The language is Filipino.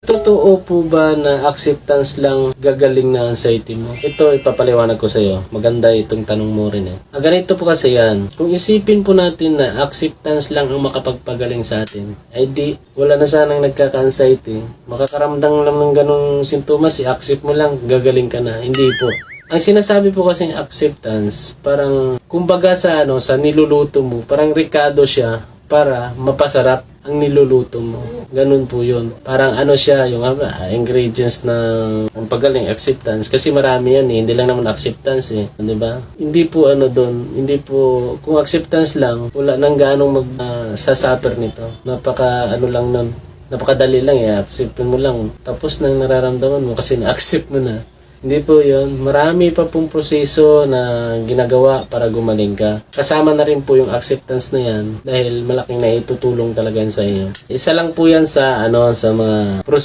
Totoo po ba na acceptance lang gagaling na anxiety mo? Ito ipapaliwanag ko sa iyo. Maganda itong tanong mo rin eh. Ganito po kasi yan. Kung isipin po natin na acceptance lang ang makapagpagaling sa atin, ay di wala na sanang nagkaka-anxiety. Makakaramdam lang ng ganong sintomas, i-accept mo lang, gagaling ka na. Hindi po. Ang sinasabi po kasi acceptance, parang kumbaga sa sa niluluto mo, parang ricado siya para mapasarap ang niluluto mo. Ganun po yun. Parang siya, yung ingredients ng pagaling, acceptance. Kasi marami yan eh. Hindi lang naman acceptance eh. Diba? Hindi po doon. Hindi po, kung acceptance lang, wala nang ganong sasuffer nito. Lang nun. Napakadali lang eh. Acceptin mo lang. Tapos nang nararamdaman mo kasi na-accept mo na. Hindi po yun. Marami pa pong proseso na ginagawa para gumaling ka. Kasama na rin po yung acceptance na yan dahil malaking naitutulong talaga yan sa inyo. Isa lang po yan sa sa mga